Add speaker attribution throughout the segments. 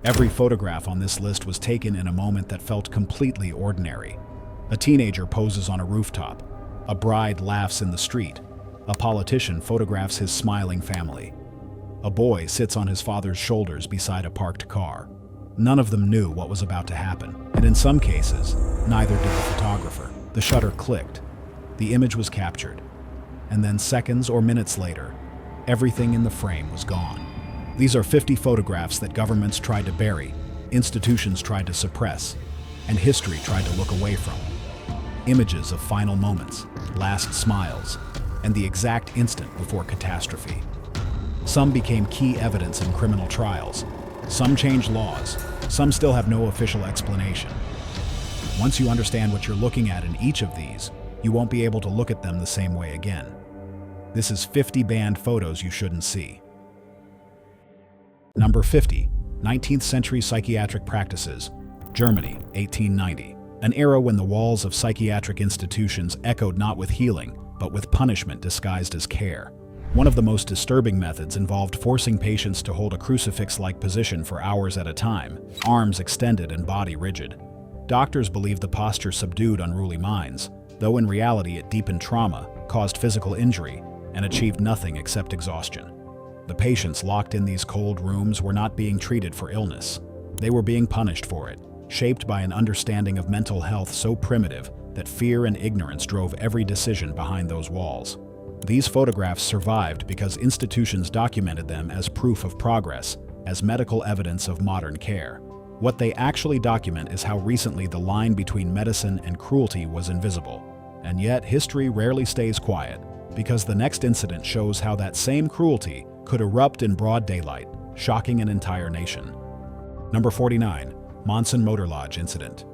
Speaker 1: Every photograph on this list was taken in a moment that felt completely ordinary. A teenager poses on a rooftop. A bride laughs in the street. A politician photographs his smiling family. A boy sits on his father's shoulders beside a parked car. None of them knew what was about to happen, and in some cases, neither did the photographer. The shutter clicked. The image was captured. And then seconds or minutes later, everything in the frame was gone. These are 50 photographs that governments tried to bury, institutions tried to suppress, and history tried to look away from. Images of final moments, last smiles, and the exact instant before catastrophe. Some became key evidence in criminal trials. Some changed laws. Some still have no official explanation. Once you understand what you're looking at in each of these, you won't be able to look at them the same way again. This is 50 banned photos you shouldn't see. Number 50. 19th century psychiatric practices. Germany, 1890. An era when the walls of psychiatric institutions echoed not with healing, but with punishment disguised as care. One of the most disturbing methods involved forcing patients to hold a crucifix-like position for hours at a time, arms extended and body rigid. Doctors believed the posture subdued unruly minds, though in reality it deepened trauma, caused physical injury, and achieved nothing except exhaustion. The patients locked in these cold rooms were not being treated for illness. They were being punished for it, shaped by an understanding of mental health so primitive that fear and ignorance drove every decision behind those walls. These photographs survived because institutions documented them as proof of progress, as medical evidence of modern care. What they actually document is how recently the line between medicine and cruelty was invisible. And yet, history rarely stays quiet, because the next incident shows how that same cruelty could erupt in broad daylight, shocking an entire nation. Number 49. Monson Motor Lodge Incident.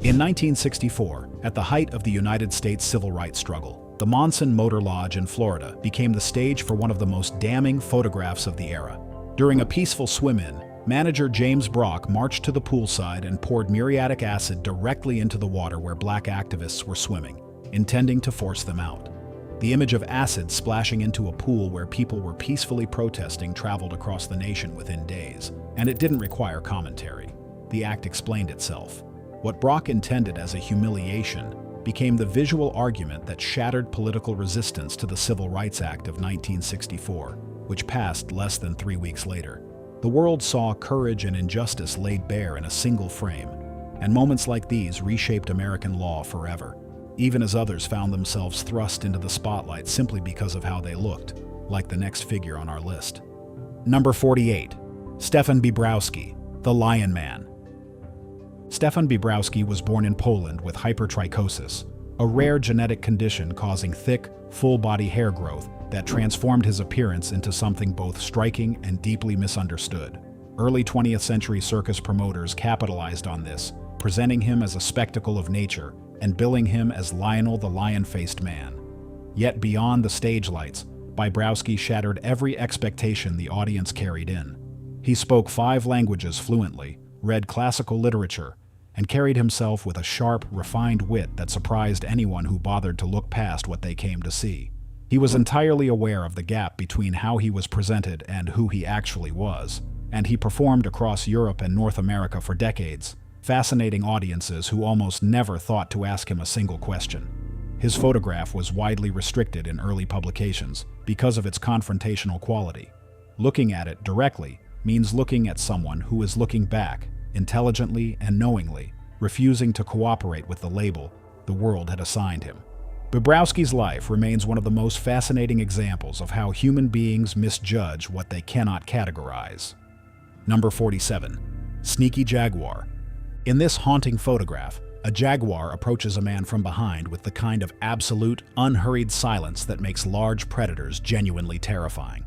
Speaker 1: In 1964, at the height of the United States civil rights struggle, the Monson Motor Lodge in Florida became the stage for one of the most damning photographs of the era. During a peaceful swim-in, manager James Brock marched to the poolside and poured muriatic acid directly into the water where black activists were swimming, intending to force them out. The image of acid splashing into a pool where people were peacefully protesting traveled across the nation within days, and it didn't require commentary. The act explained itself. What Brock intended as a humiliation became the visual argument that shattered political resistance to the Civil Rights Act of 1964, which passed less than 3 weeks later. The world saw courage and injustice laid bare in a single frame, and moments like these reshaped American law forever, even as others found themselves thrust into the spotlight simply because of how they looked, like the next figure on our list. Number 48. Stefan Bobrowski, the Lion Man. Stefan Bobrowski was born in Poland with hypertrichosis, a rare genetic condition causing thick, full-body hair growth that transformed his appearance into something both striking and deeply misunderstood. Early 20th century circus promoters capitalized on this, presenting him as a spectacle of nature and billing him as Lionel the Lion-Faced Man. Yet beyond the stage lights, Bobrowski shattered every expectation the audience carried in. He spoke 5 languages fluently, read classical literature, and carried himself with a sharp, refined wit that surprised anyone who bothered to look past what they came to see. He was entirely aware of the gap between how he was presented and who he actually was, and he performed across Europe and North America for decades, fascinating audiences who almost never thought to ask him a single question. His photograph was widely restricted in early publications because of its confrontational quality. Looking at it directly means looking at someone who is looking back, intelligently and knowingly, refusing to cooperate with the label the world had assigned him. Bobrowski's life remains one of the most fascinating examples of how human beings misjudge what they cannot categorize. Number 47. Sneaky Jaguar. In this haunting photograph, a jaguar approaches a man from behind with the kind of absolute, unhurried silence that makes large predators genuinely terrifying.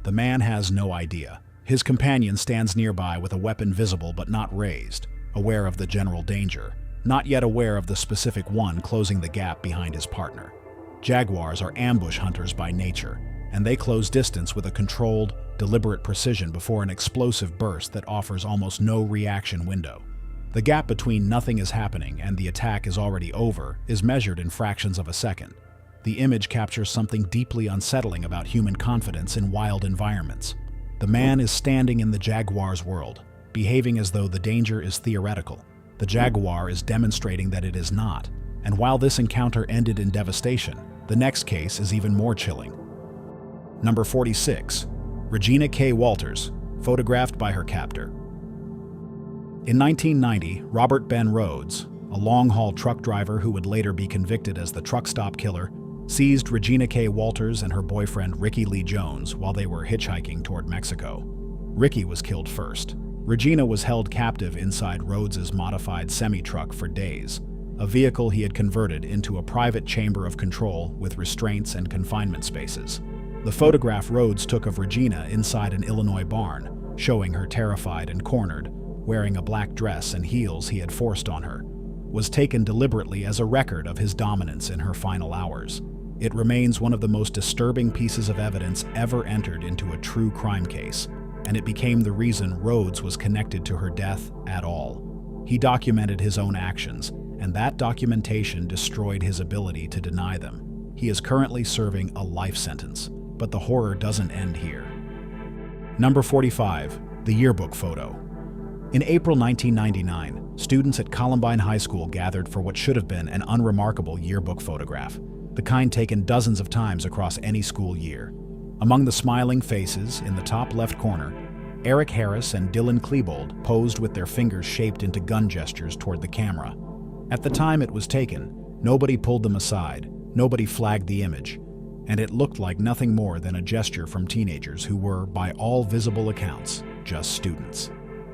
Speaker 1: The man has no idea. His companion stands nearby with a weapon visible but not raised, aware of the general danger, not yet aware of the specific one closing the gap behind his partner. Jaguars are ambush hunters by nature, and they close distance with a controlled, deliberate precision before an explosive burst that offers almost no reaction window. The gap between nothing is happening and the attack is already over is measured in fractions of a second. The image captures something deeply unsettling about human confidence in wild environments. The man is standing in the jaguar's world, behaving as though the danger is theoretical. The Jaguar is demonstrating that it is not. And while this encounter ended in devastation, the next case is even more chilling. Number 46. Regina K. Walters, photographed by her captor. In 1990, Robert Ben Rhodes, a long-haul truck driver who would later be convicted as the truck stop killer, seized Regina K. Walters and her boyfriend Ricky Lee Jones while they were hitchhiking toward Mexico. Ricky was killed first. Regina was held captive inside Rhodes's modified semi-truck for days, a vehicle he had converted into a private chamber of control with restraints and confinement spaces. The photograph Rhodes took of Regina inside an Illinois barn, showing her terrified and cornered, wearing a black dress and heels he had forced on her, was taken deliberately as a record of his dominance in her final hours. It remains one of the most disturbing pieces of evidence ever entered into a true crime case, and it became the reason Rhodes was connected to her death at all. He documented his own actions, and that documentation destroyed his ability to deny them. He is currently serving a life sentence, but the horror doesn't end here. Number 45. The yearbook photo. In April 1999, students at Columbine High School gathered for what should have been an unremarkable yearbook photograph, the kind taken dozens of times across any school year. Among the smiling faces in the top left corner, Eric Harris and Dylan Klebold posed with their fingers shaped into gun gestures toward the camera. At the time it was taken, nobody pulled them aside, nobody flagged the image, and it looked like nothing more than a gesture from teenagers who were, by all visible accounts, just students.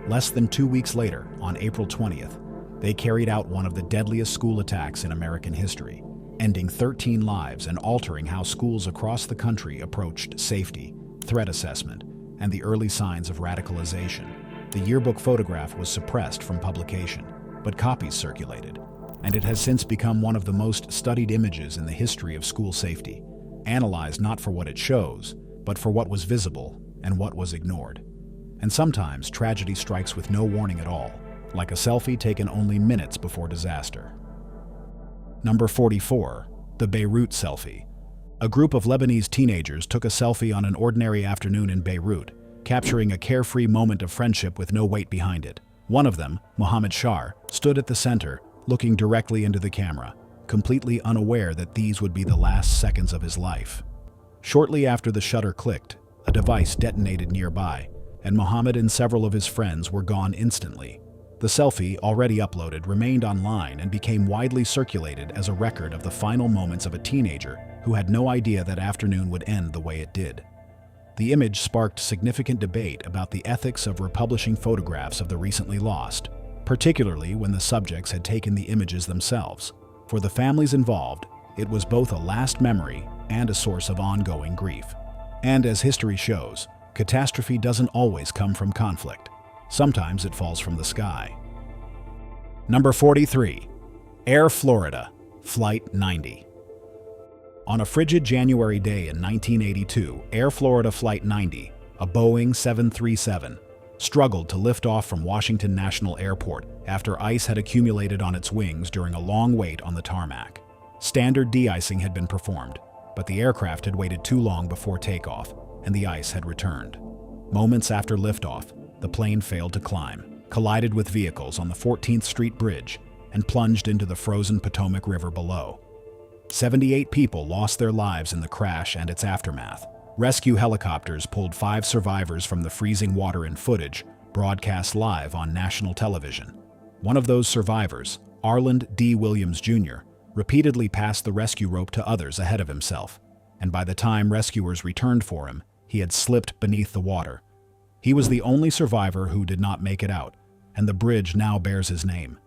Speaker 1: Less than 2 weeks later, on April 20th, they carried out one of the deadliest school attacks in American history, ending 13 lives and altering how schools across the country approached safety, threat assessment, and the early signs of radicalization. The yearbook photograph was suppressed from publication, but copies circulated, and it has since become one of the most studied images in the history of school safety, analyzed not for what it shows, but for what was visible and what was ignored. And sometimes tragedy strikes with no warning at all, like a selfie taken only minutes before disaster. Number 44. The Beirut selfie. A group of Lebanese teenagers took a selfie on an ordinary afternoon in Beirut, capturing a carefree moment of friendship with no weight behind it. One of them, Mohammed Shar, stood at the center, looking directly into the camera, completely unaware that these would be the last seconds of his life. Shortly after the shutter clicked, a device detonated nearby, and Mohammed and several of his friends were gone instantly. The selfie, already uploaded, remained online and became widely circulated as a record of the final moments of a teenager who had no idea that afternoon would end the way it did. The image sparked significant debate about the ethics of republishing photographs of the recently lost, particularly when the subjects had taken the images themselves. For the families involved, it was both a last memory and a source of ongoing grief. And as history shows, catastrophe doesn't always come from conflict. Sometimes it falls from the sky. Number 43. Air Florida, Flight 90. On a frigid January day in 1982, Air Florida Flight 90, a Boeing 737, struggled to lift off from Washington National Airport after ice had accumulated on its wings during a long wait on the tarmac. Standard de-icing had been performed, but the aircraft had waited too long before takeoff, and the ice had returned. Moments after liftoff, the plane failed to climb, collided with vehicles on the 14th Street Bridge, and plunged into the frozen Potomac River below. 78 people lost their lives in the crash and its aftermath. Rescue helicopters pulled 5 survivors from the freezing water in footage broadcast live on national television. One of those survivors, Arland D. Williams Jr., repeatedly passed the rescue rope to others ahead of himself, and by the time rescuers returned for him, he had slipped beneath the water. He was the only survivor who did not make it out, and the bridge now bears his name.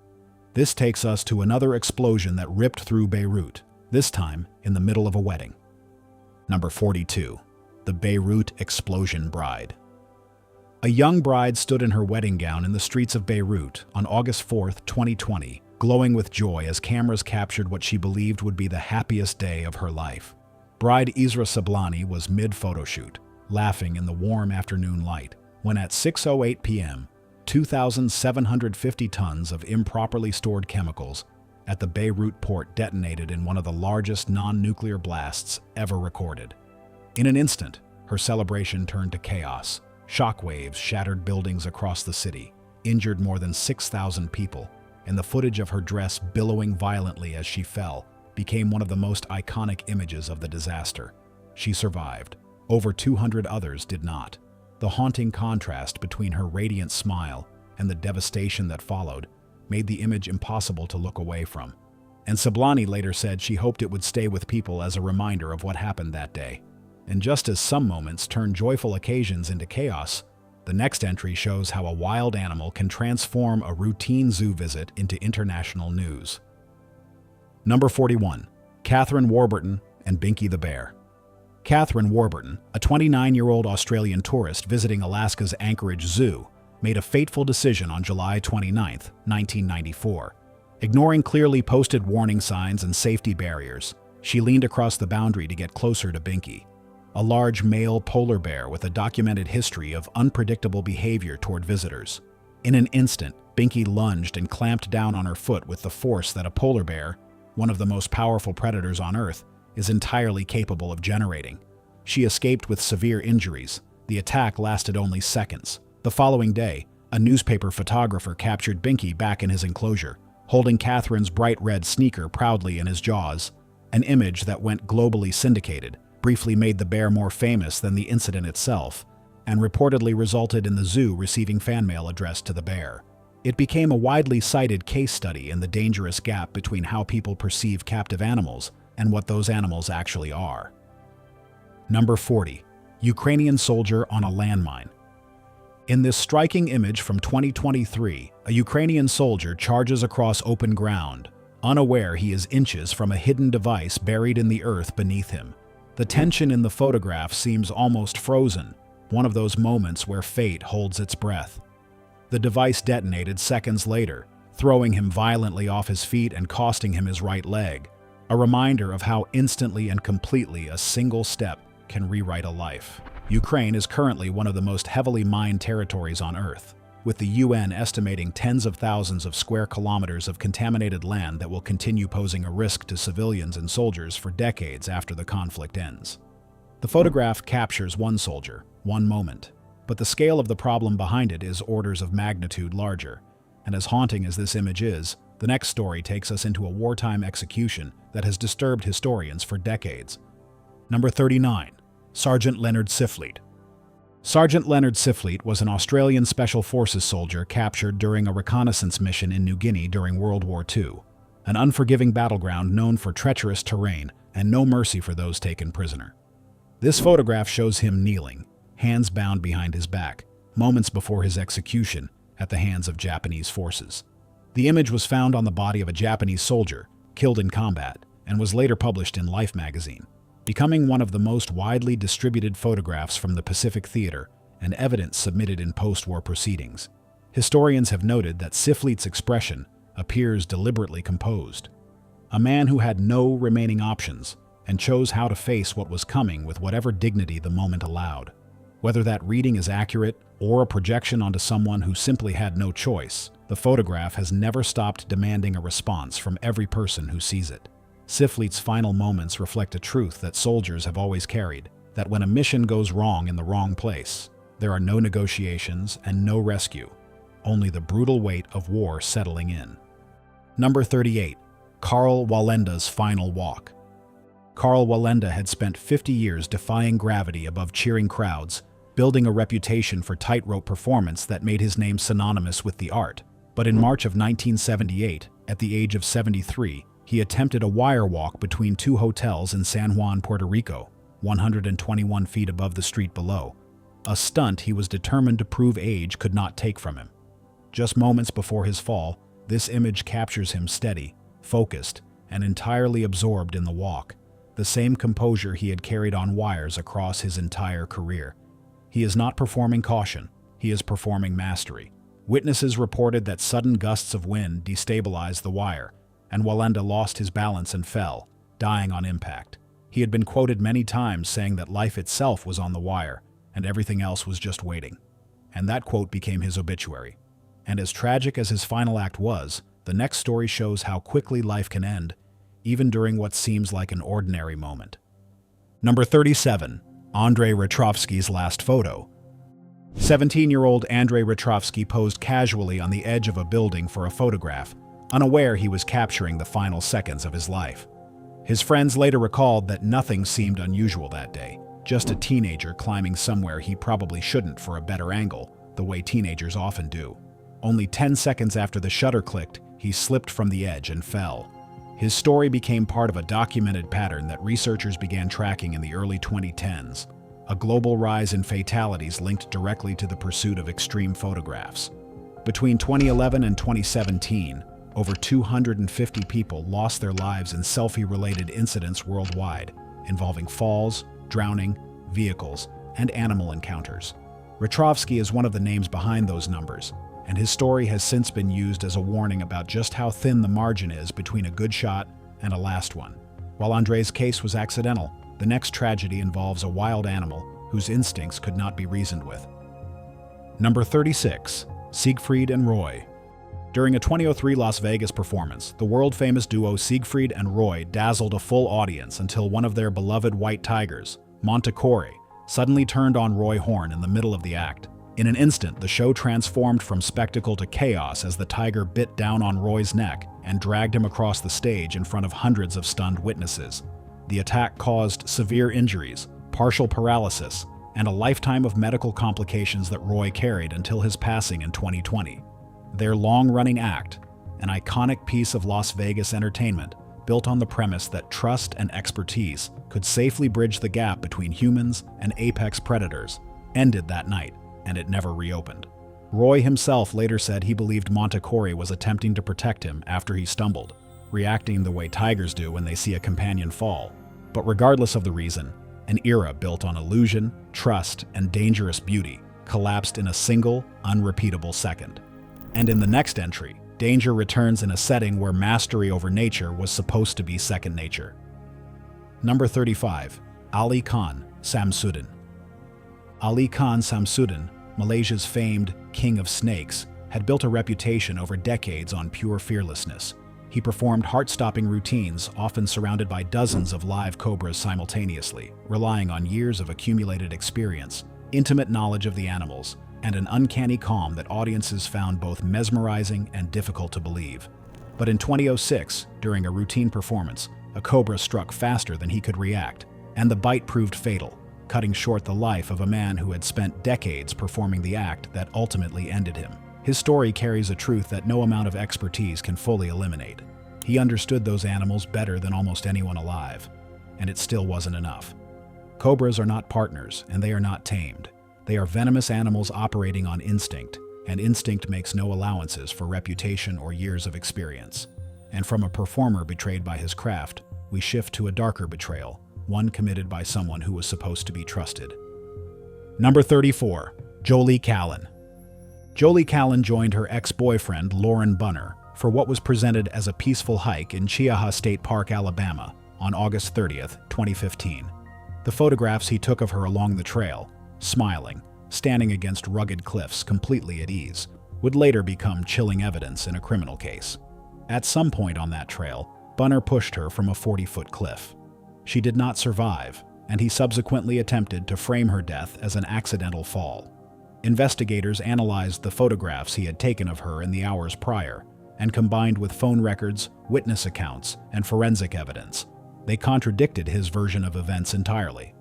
Speaker 1: This takes us to another explosion that ripped through Beirut, this time in the middle of a wedding. Number 42. The Beirut Explosion Bride. A young bride stood in her wedding gown in the streets of Beirut on August 4, 2020, glowing with joy as cameras captured what she believed would be the happiest day of her life. Bride Isra Sablani was mid-photoshoot, laughing in the warm afternoon light, when at 6:08 p.m., 2,750 tons of improperly stored chemicals at the Beirut port detonated in one of the largest non-nuclear blasts ever recorded. In an instant, her celebration turned to chaos. Shockwaves shattered buildings across the city, injured more than 6,000 people, and the footage of her dress billowing violently as she fell became one of the most iconic images of the disaster. She survived. Over 200 others did not. The haunting contrast between her radiant smile and the devastation that followed made the image impossible to look away from. And Sablani later said she hoped it would stay with people as a reminder of what happened that day. And just as some moments turn joyful occasions into chaos, the next entry shows how a wild animal can transform a routine zoo visit into international news. Number 41. Catherine Warburton and Binky the Bear. Catherine Warburton, a 29-year-old Australian tourist visiting Alaska's Anchorage Zoo, made a fateful decision on July 29, 1994. Ignoring clearly posted warning signs and safety barriers, she leaned across the boundary to get closer to Binky, a large male polar bear with a documented history of unpredictable behavior toward visitors. In an instant, Binky lunged and clamped down on her foot with the force that a polar bear, one of the most powerful predators on Earth, is entirely capable of generating. She escaped with severe injuries. The attack lasted only seconds. The following day, a newspaper photographer captured Binky back in his enclosure, holding Catherine's bright red sneaker proudly in his jaws. An image that went globally syndicated, briefly made the bear more famous than the incident itself, and reportedly resulted in the zoo receiving fan mail addressed to the bear. It became a widely cited case study in the dangerous gap between how people perceive captive animals and what those animals actually are. Number 40. Ukrainian soldier on a landmine. In this striking image from 2023, a Ukrainian soldier charges across open ground, unaware he is inches from a hidden device buried in the earth beneath him. The tension in the photograph seems almost frozen, one of those moments where fate holds its breath. The device detonated seconds later, throwing him violently off his feet and costing him his right leg, a reminder of how instantly and completely a single step can rewrite a life. Ukraine is currently one of the most heavily mined territories on Earth, with the UN estimating tens of thousands of square kilometers of contaminated land that will continue posing a risk to civilians and soldiers for decades after the conflict ends. The photograph captures one soldier, one moment, but the scale of the problem behind it is orders of magnitude larger. And as haunting as this image is, the next story takes us into a wartime execution that has disturbed historians for decades. Number 39. Sergeant Leonard Siflete. Sergeant Leonard Siflete was an Australian Special Forces soldier captured during a reconnaissance mission in New Guinea during World War II, an unforgiving battleground known for treacherous terrain and no mercy for those taken prisoner. This photograph shows him kneeling, hands bound behind his back, moments before his execution at the hands of Japanese forces. The image was found on the body of a Japanese soldier killed in combat and was later published in Life magazine, becoming one of the most widely distributed photographs from the Pacific Theater and evidence submitted in post-war proceedings. Historians have noted that Siflete's expression appears deliberately composed. A man who had no remaining options and chose how to face what was coming with whatever dignity the moment allowed. Whether that reading is accurate or a projection onto someone who simply had no choice, the photograph has never stopped demanding a response from every person who sees it. Siflete's final moments reflect a truth that soldiers have always carried, that when a mission goes wrong in the wrong place, there are no negotiations and no rescue, only the brutal weight of war settling in. Number 38. Karl Wallenda's final walk. Karl Wallenda had spent 50 years defying gravity above cheering crowds, building a reputation for tightrope performance that made his name synonymous with the art. But in March of 1978, at the age of 73, he attempted a wire walk between two hotels in San Juan, Puerto Rico, 121 feet above the street below, a stunt he was determined to prove age could not take from him. Just moments before his fall, this image captures him steady, focused, and entirely absorbed in the walk, the same composure he had carried on wires across his entire career. He is not performing caution, he is performing mastery. Witnesses reported that sudden gusts of wind destabilized the wire, and Wallenda lost his balance and fell, dying on impact. He had been quoted many times saying that life itself was on the wire, and everything else was just waiting. And that quote became his obituary. And as tragic as his final act was, the next story shows how quickly life can end, even during what seems like an ordinary moment. Number 37. Andrei Retrovsky's last photo. 17-year-old Andrei Retrovsky posed casually on the edge of a building for a photograph, unaware he was capturing the final seconds of his life. His friends later recalled that nothing seemed unusual that day, just a teenager climbing somewhere he probably shouldn't for a better angle, the way teenagers often do. Only 10 seconds after the shutter clicked, he slipped from the edge and fell. His story became part of a documented pattern that researchers began tracking in the early 2010s, a global rise in fatalities linked directly to the pursuit of extreme photographs. Between 2011 and 2017, over 250 people lost their lives in selfie-related incidents worldwide, involving falls, drowning, vehicles, and animal encounters. Retrovsky is one of the names behind those numbers, and his story has since been used as a warning about just how thin the margin is between a good shot and a last one. While Andrei's case was accidental, the next tragedy involves a wild animal whose instincts could not be reasoned with. Number 36. Siegfried and Roy. During a 2003 Las Vegas performance, the world-famous duo Siegfried and Roy dazzled a full audience until one of their beloved white tigers, Montecore, suddenly turned on Roy Horn in the middle of the act. In an instant, the show transformed from spectacle to chaos as the tiger bit down on Roy's neck and dragged him across the stage in front of hundreds of stunned witnesses. The attack caused severe injuries, partial paralysis, and a lifetime of medical complications that Roy carried until his passing in 2020. Their long-running act, an iconic piece of Las Vegas entertainment, built on the premise that trust and expertise could safely bridge the gap between humans and apex predators, ended that night, and it never reopened. Roy himself later said he believed Montecore was attempting to protect him after he stumbled, reacting the way tigers do when they see a companion fall. But regardless of the reason, an era built on illusion, trust, and dangerous beauty collapsed in a single, unrepeatable second. And in the next entry, danger returns in a setting where mastery over nature was supposed to be second nature. Number 35. Ali Khan Samsudin. Ali Khan Samsudin, Malaysia's famed King of Snakes, had built a reputation over decades on pure fearlessness. He performed heart-stopping routines, often surrounded by dozens of live cobras simultaneously, relying on years of accumulated experience, intimate knowledge of the animals, and an uncanny calm that audiences found both mesmerizing and difficult to believe. But in 2006, during a routine performance, a cobra struck faster than he could react, and the bite proved fatal, cutting short the life of a man who had spent decades performing the act that ultimately ended him. His story carries a truth that no amount of expertise can fully eliminate. He understood those animals better than almost anyone alive, and it still wasn't enough. Cobras are not partners, and they are not tamed. They are venomous animals operating on instinct, and instinct makes no allowances for reputation or years of experience. And from a performer betrayed by his craft, we shift to a darker betrayal, one committed by someone who was supposed to be trusted. Number 34. Jolie Callan. Jolie Callan joined her ex-boyfriend, Lauren Bunner, for what was presented as a peaceful hike in Chiaha State Park, Alabama, on August 30th, 2015. The photographs he took of her along the trail, smiling, standing against rugged cliffs completely at ease, would later become chilling evidence in a criminal case. At some point on that trail, Bunner pushed her from a 40-foot cliff. She did not survive, and he subsequently attempted to frame her death as an accidental fall. Investigators analyzed the photographs he had taken of her in the hours prior, and combined with phone records, witness accounts, and forensic evidence, they contradicted his version of events entirely.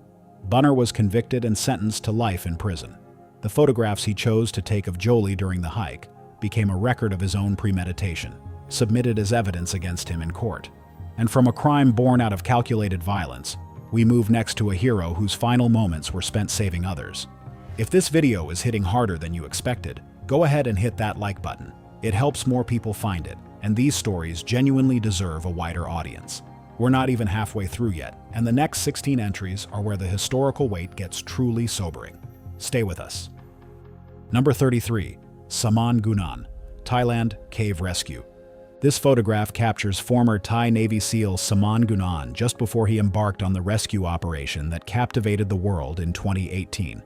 Speaker 1: Bunner was convicted and sentenced to life in prison. The photographs he chose to take of Jolie during the hike became a record of his own premeditation, submitted as evidence against him in court. And from a crime born out of calculated violence, we move next to a hero whose final moments were spent saving others. If this video is hitting harder than you expected, go ahead and hit that like button. It helps more people find it, and these stories genuinely deserve a wider audience. We're not even halfway through yet, and the next 16 entries are where the historical weight gets truly sobering. Stay with us. Number 33. Saman Gunan, Thailand Cave Rescue. This photograph captures former Thai Navy SEAL Saman Gunan just before he embarked on the rescue operation that captivated the world in 2018.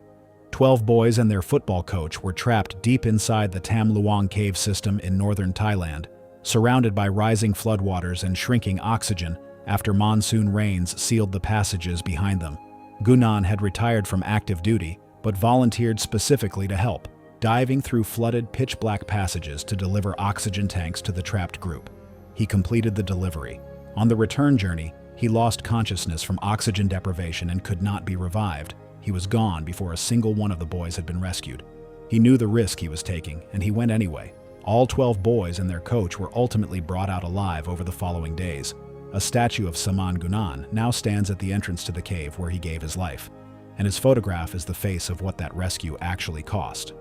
Speaker 1: 12 boys and their football coach were trapped deep inside the Tam Luang cave system in northern Thailand, surrounded by rising floodwaters and shrinking oxygen after monsoon rains sealed the passages behind them. Gunan had retired from active duty, but volunteered specifically to help, diving through flooded, pitch-black passages to deliver oxygen tanks to the trapped group. He completed the delivery. On the return journey, he lost consciousness from oxygen deprivation and could not be revived. He was gone before a single one of the boys had been rescued. He knew the risk he was taking, and he went anyway. All 12 boys and their coach were ultimately brought out alive over the following days. A statue of Saman Gunan now stands at the entrance to the cave where he gave his life, and his photograph is the face of what that rescue actually cost.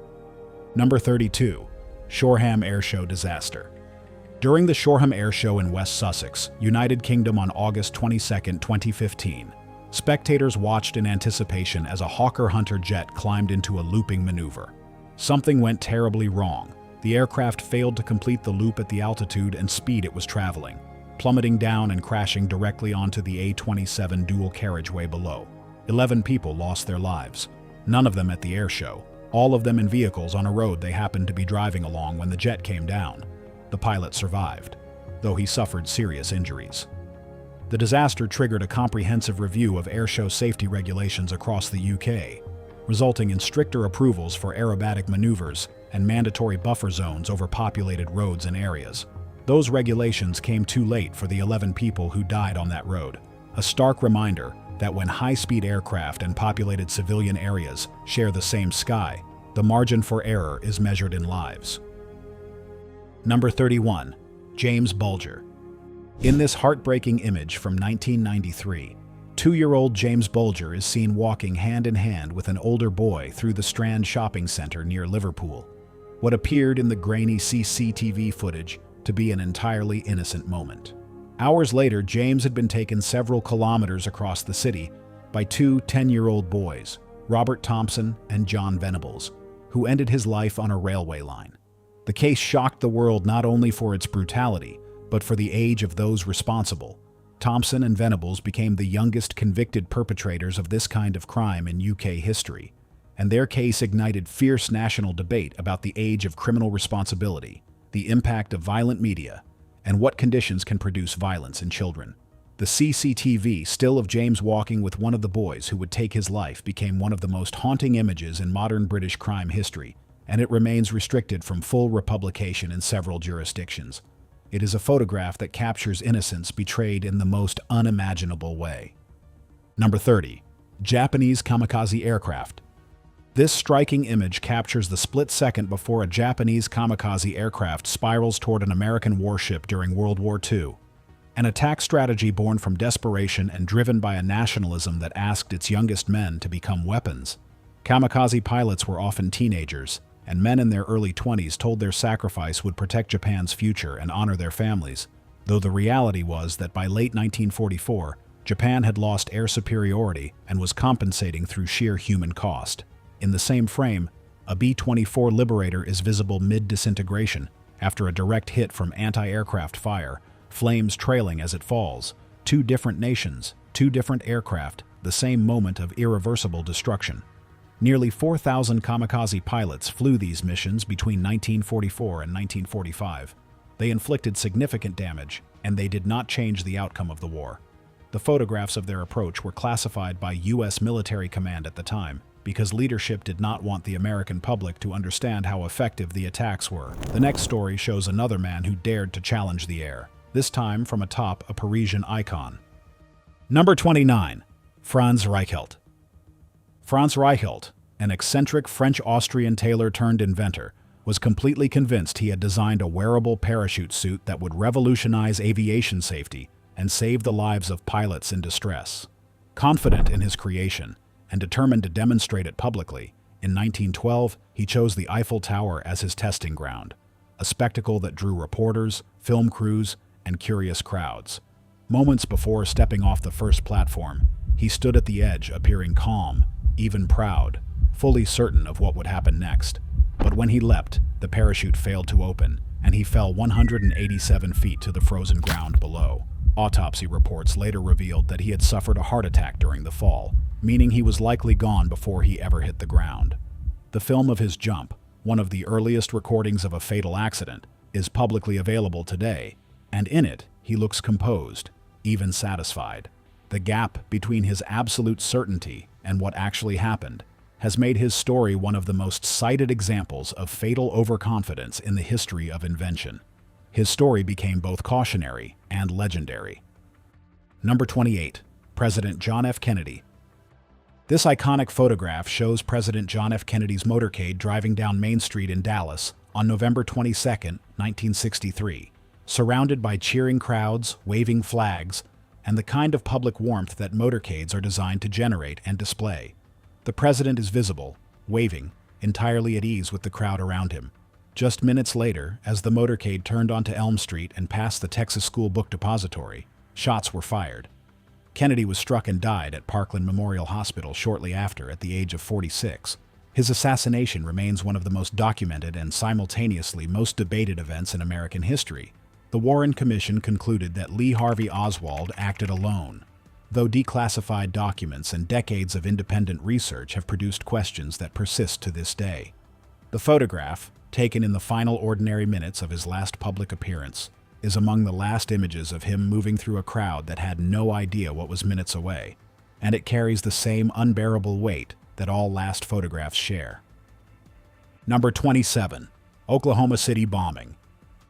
Speaker 1: Number 32. Shoreham Airshow Disaster. During the Shoreham Airshow in West Sussex, United Kingdom on August 22, 2015, spectators watched in anticipation as a Hawker Hunter jet climbed into a looping maneuver. Something went terribly wrong. The aircraft failed to complete the loop at the altitude and speed it was traveling, plummeting down and crashing directly onto the A27 dual carriageway below. 11 people lost their lives, none of them at the airshow, all of them in vehicles on a road they happened to be driving along when the jet came down. The pilot survived, though he suffered serious injuries. The disaster triggered a comprehensive review of airshow safety regulations across the UK, resulting in stricter approvals for aerobatic maneuvers and mandatory buffer zones over populated roads and areas. Those regulations came too late for the 11 people who died on that road, a stark reminder that when high-speed aircraft and populated civilian areas share the same sky, the margin for error is measured in lives. Number 31. James Bulger. In this heartbreaking image from 1993, 2-year-old James Bulger is seen walking hand-in-hand with an older boy through the Strand shopping centre near Liverpool. What appeared in the grainy CCTV footage to be an entirely innocent moment. Hours later, James had been taken several kilometers across the city by two 10-year-old boys, Robert Thompson and John Venables, who ended his life on a railway line. The case shocked the world not only for its brutality, but for the age of those responsible. Thompson and Venables became the youngest convicted perpetrators of this kind of crime in UK history, and their case ignited fierce national debate about the age of criminal responsibility, the impact of violent media, and what conditions can produce violence in children. The CCTV still of James walking with one of the boys who would take his life became one of the most haunting images in modern British crime history, and it remains restricted from full republication in several jurisdictions. It is a photograph that captures innocence betrayed in the most unimaginable way. Number 30. Japanese kamikaze aircraft. This striking image captures the split second before a Japanese kamikaze aircraft spirals toward an American warship during World War II. An attack strategy born from desperation and driven by a nationalism that asked its youngest men to become weapons. Kamikaze pilots were often teenagers, and men in their early 20s told their sacrifice would protect Japan's future and honor their families, though the reality was that by late 1944, Japan had lost air superiority and was compensating through sheer human cost. In the same frame, a B-24 Liberator is visible mid-disintegration after a direct hit from anti-aircraft fire, flames trailing as it falls. Two different nations, two different aircraft, the same moment of irreversible destruction. Nearly 4,000 kamikaze pilots flew these missions between 1944 and 1945. They inflicted significant damage, and they did not change the outcome of the war. The photographs of their approach were classified by U.S. military command at the time, because leadership did not want the American public to understand how effective the attacks were. The next story shows another man who dared to challenge the air, this time from atop a Parisian icon. Number 29. Franz Reichelt. Franz Reichelt, an eccentric French-Austrian tailor-turned-inventor, was completely convinced he had designed a wearable parachute suit that would revolutionize aviation safety and save the lives of pilots in distress. Confident in his creation, and determined to demonstrate it publicly, in 1912 he chose the Eiffel Tower as his testing ground, a spectacle that drew reporters, film crews, and curious crowds. Moments before stepping off the first platform, he stood at the edge, appearing calm, even proud, fully certain of what would happen next. But when he leapt, the parachute failed to open, and he fell 187 feet to the frozen ground below. Autopsy reports later revealed that he had suffered a heart attack during the fall, meaning he was likely gone before he ever hit the ground. The film of his jump, one of the earliest recordings of a fatal accident, is publicly available today, and in it, he looks composed, even satisfied. The gap between his absolute certainty and what actually happened has made his story one of the most cited examples of fatal overconfidence in the history of invention. His story became both cautionary and legendary. Number 28. President John F. Kennedy. This iconic photograph shows President John F. Kennedy's motorcade driving down Main Street in Dallas on November 22, 1963, surrounded by cheering crowds, waving flags, and the kind of public warmth that motorcades are designed to generate and display. The president is visible, waving, entirely at ease with the crowd around him. Just minutes later, as the motorcade turned onto Elm Street and passed the Texas School Book Depository, shots were fired. Kennedy was struck and died at Parkland Memorial Hospital shortly after, at the age of 46. His assassination remains one of the most documented and simultaneously most debated events in American history. The Warren Commission concluded that Lee Harvey Oswald acted alone, though declassified documents and decades of independent research have produced questions that persist to this day. The photograph, taken in the final ordinary minutes of his last public appearance, is among the last images of him moving through a crowd that had no idea what was minutes away, and it carries the same unbearable weight that all last photographs share. Number 27. Oklahoma City bombing.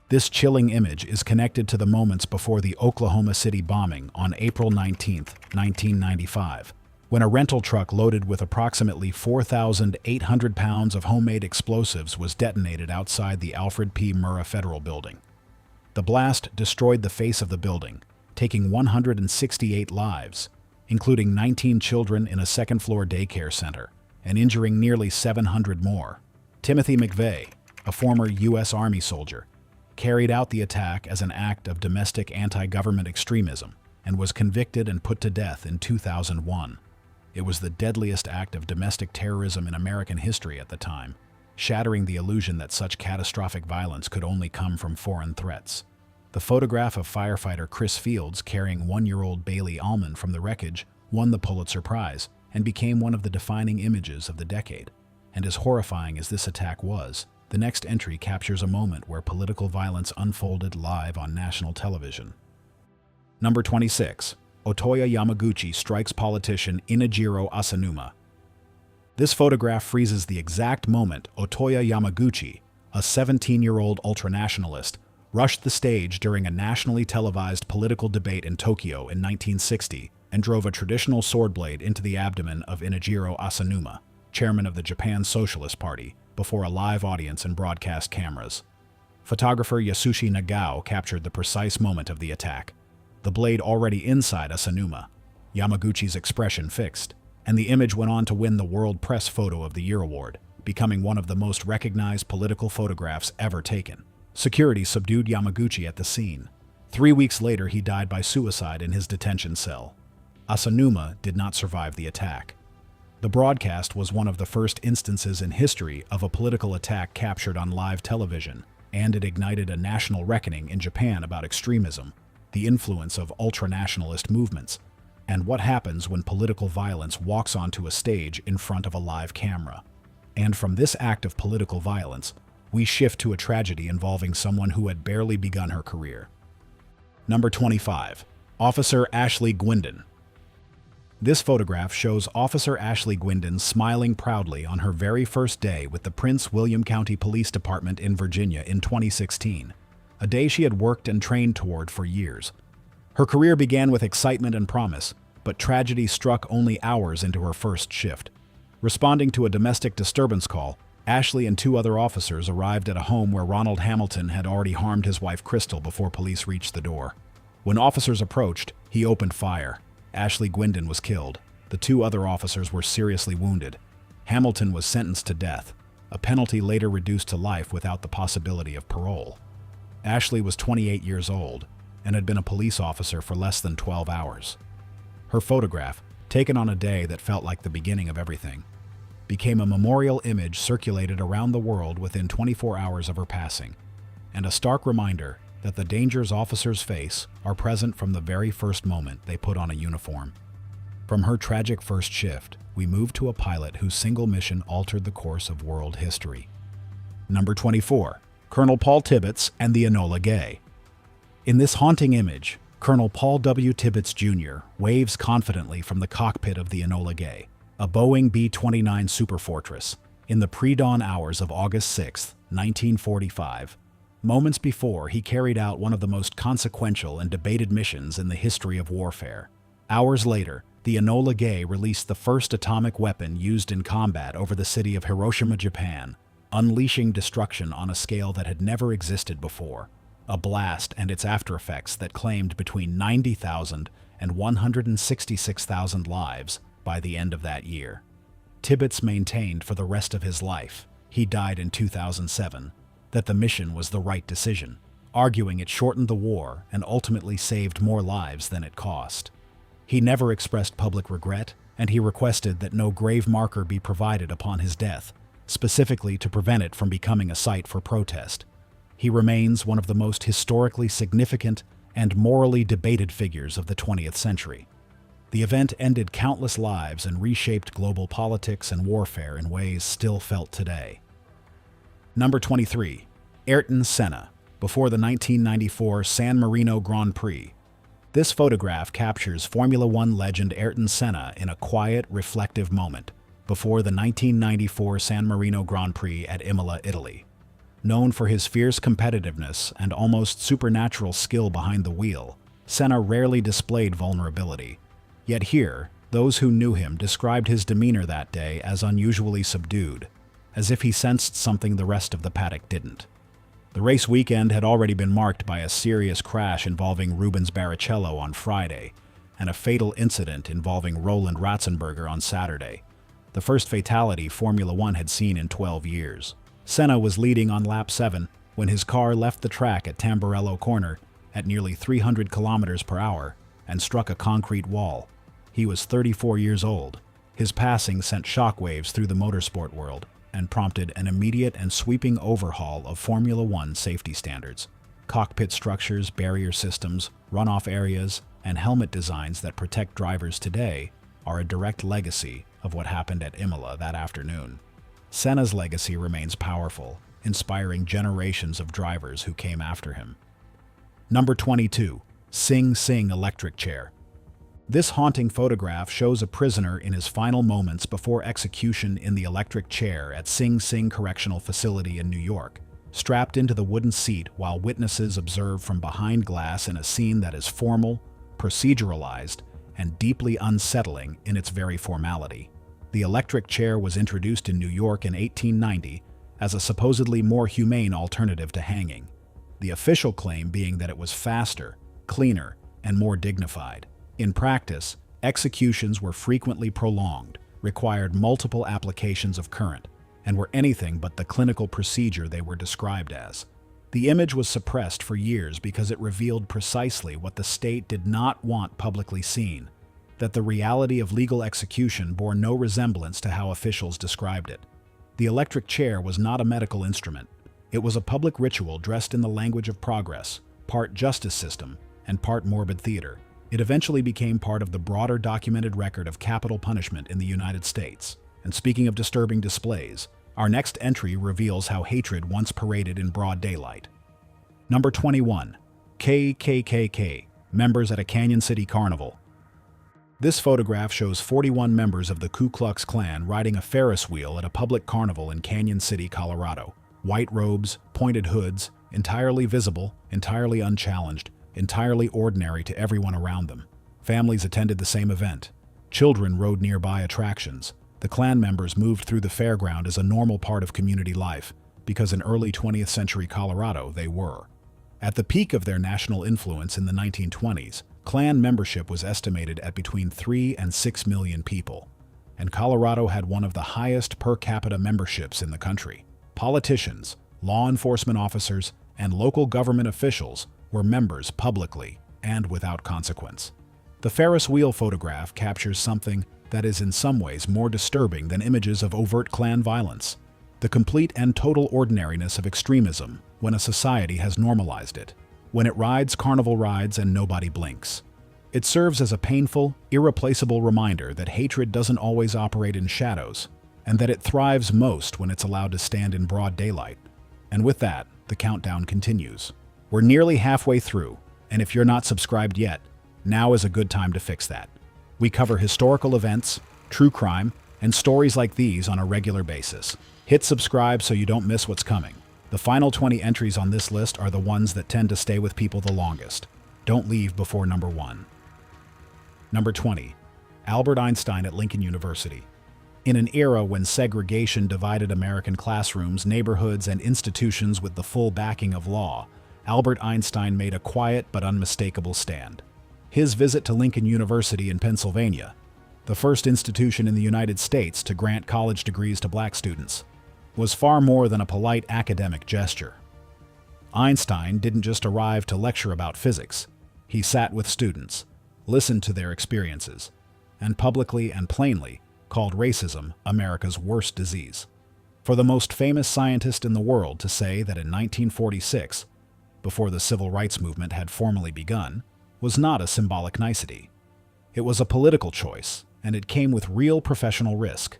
Speaker 1: This chilling image is connected to the moments before the Oklahoma City bombing on April 19, 1995, when a rental truck loaded with approximately 4,800 pounds of homemade explosives was detonated outside the Alfred P. Murrah Federal Building. The blast destroyed the face of the building, taking 168 lives, including 19 children in a second-floor daycare center, and injuring nearly 700 more. Timothy McVeigh, a former U.S. Army soldier, carried out the attack as an act of domestic anti-government extremism and was convicted and put to death in 2001. It was the deadliest act of domestic terrorism in American history at the time, shattering the illusion that such catastrophic violence could only come from foreign threats. The photograph of firefighter Chris Fields carrying 1-year-old Bailey Almond from the wreckage won the Pulitzer Prize and became one of the defining images of the decade. And as horrifying as this attack was, the next entry captures a moment where political violence unfolded live on national television. Number 26. Otoya Yamaguchi strikes politician Inajiro Asanuma. This photograph freezes the exact moment Otoya Yamaguchi, a 17-year-old ultranationalist, rushed the stage during a nationally televised political debate in Tokyo in 1960 and drove a traditional sword blade into the abdomen of Inajiro Asanuma, chairman of the Japan Socialist Party, before a live audience and broadcast cameras. Photographer Yasushi Nagao captured the precise moment of the attack. The blade already inside Asanuma, Yamaguchi's expression fixed, and the image went on to win the World Press Photo of the Year award, becoming one of the most recognized political photographs ever taken. Security subdued Yamaguchi at the scene. 3 weeks later, he died by suicide in his detention cell. Asanuma did not survive the attack. The broadcast was one of the first instances in history of a political attack captured on live television, and it ignited a national reckoning in Japan about extremism, the influence of ultranationalist movements, and what happens when political violence walks onto a stage in front of a live camera. And from this act of political violence, we shift to a tragedy involving someone who had barely begun her career. Number 25. Officer Ashley Gwindon. This photograph shows Officer Ashley Gwindon smiling proudly on her very first day with the Prince William County Police Department in Virginia in 2016, a day she had worked and trained toward for years. Her career began with excitement and promise, but tragedy struck only hours into her first shift. Responding to a domestic disturbance call, Ashley and 2 other officers arrived at a home where Ronald Hamilton had already harmed his wife Crystal before police reached the door. When officers approached, he opened fire. Ashley Gwindon was killed. The 2 other officers were seriously wounded. Hamilton was sentenced to death, a penalty later reduced to life without the possibility of parole. Ashley was 28 years old and had been a police officer for less than 12 hours. Her photograph, taken on a day that felt like the beginning of everything, became a memorial image circulated around the world within 24 hours of her passing, and a stark reminder that the dangers officers face are present from the very first moment they put on a uniform. From her tragic first shift, we move to a pilot whose single mission altered the course of world history. Number 24. Colonel Paul Tibbets and the Enola Gay. In this haunting image, Colonel Paul W. Tibbets Jr. waves confidently from the cockpit of the Enola Gay, a Boeing B-29 Superfortress, in the pre-dawn hours of August 6, 1945, moments before he carried out one of the most consequential and debated missions in the history of warfare. Hours later, the Enola Gay released the first atomic weapon used in combat over the city of Hiroshima, Japan, unleashing destruction on a scale that had never existed before. A blast and its aftereffects that claimed between 90,000 and 166,000 lives by the end of that year. Tibbets maintained for the rest of his life, he died in 2007, that the mission was the right decision, arguing it shortened the war and ultimately saved more lives than it cost. He never expressed public regret, and he requested that no grave marker be provided upon his death, specifically to prevent it from becoming a site for protest. He remains one of the most historically significant and morally debated figures of the 20th century. The event ended countless lives and reshaped global politics and warfare in ways still felt today. Number 23. Ayrton Senna, before the 1994 San Marino Grand Prix. This photograph captures Formula One legend Ayrton Senna in a quiet, reflective moment before the 1994 San Marino Grand Prix at Imola, Italy. Known for his fierce competitiveness and almost supernatural skill behind the wheel, Senna rarely displayed vulnerability. Yet here, those who knew him described his demeanor that day as unusually subdued, as if he sensed something the rest of the paddock didn't. The race weekend had already been marked by a serious crash involving Rubens Barrichello on Friday, and a fatal incident involving Roland Ratzenberger on Saturday, the first fatality Formula One had seen in 12 years. Senna was leading on lap 7 when his car left the track at Tamburello Corner at nearly 300 kilometers per hour and struck a concrete wall. He was 34 years old. His passing sent shockwaves through the motorsport world and prompted an immediate and sweeping overhaul of Formula One safety standards. Cockpit structures, barrier systems, runoff areas, and helmet designs that protect drivers today are a direct legacy of what happened at Imola that afternoon. Senna's legacy remains powerful, inspiring generations of drivers who came after him. Number 22. Sing Sing electric chair. This haunting photograph shows a prisoner in his final moments before execution in the electric chair at Sing Sing Correctional Facility in New York, strapped into the wooden seat while witnesses observe from behind glass in a scene that is formal, proceduralized, and deeply unsettling in its very formality. The electric chair was introduced in New York in 1890 as a supposedly more humane alternative to hanging, the official claim being that it was faster, cleaner, and more dignified. In practice, executions were frequently prolonged, required multiple applications of current, and were anything but the clinical procedure they were described as. The image was suppressed for years because it revealed precisely what the state did not want publicly seen, that the reality of legal execution bore no resemblance to how officials described it. The electric chair was not a medical instrument. It was a public ritual dressed in the language of progress, part justice system and part morbid theater. It eventually became part of the broader documented record of capital punishment in the United States. And speaking of disturbing displays, our next entry reveals how hatred once paraded in broad daylight. Number 21. KKK, members at a Canyon City carnival. This photograph shows 41 members of the Ku Klux Klan riding a Ferris wheel at a public carnival in Canyon City, Colorado. White robes, pointed hoods, entirely visible, entirely unchallenged, entirely ordinary to everyone around them. Families attended the same event. Children rode nearby attractions. The Klan members moved through the fairground as a normal part of community life, because in early 20th century Colorado they were. At the peak of their national influence in the 1920s, Klan membership was estimated at between 3 and 6 million people, and Colorado had one of the highest per capita memberships in the country. Politicians, law enforcement officers, and local government officials were members publicly and without consequence. The Ferris wheel photograph captures something that is in some ways more disturbing than images of overt Klan violence: the complete and total ordinariness of extremism when a society has normalized it, when it rides carnival rides and nobody blinks. It serves as a painful, irreplaceable reminder that hatred doesn't always operate in shadows, and that it thrives most when it's allowed to stand in broad daylight. And with that, the countdown continues. We're nearly halfway through, and if you're not subscribed yet, now is a good time to fix that. We cover historical events, true crime, and stories like these on a regular basis. Hit subscribe so you don't miss what's coming. The final 20 entries on this list are the ones that tend to stay with people the longest. Don't leave before number 1. Number 20. Albert Einstein at Lincoln University. In an era when segregation divided American classrooms, neighborhoods, and institutions with the full backing of law, Albert Einstein made a quiet but unmistakable stand. His visit to Lincoln University in Pennsylvania, the first institution in the United States to grant college degrees to black students, was far more than a polite academic gesture. Einstein didn't just arrive to lecture about physics. He sat with students, listened to their experiences, and publicly and plainly called racism America's worst disease. For the most famous scientist in the world to say that in 1946, before the civil rights movement had formally begun, was not a symbolic nicety. It was a political choice, and it came with real professional risk.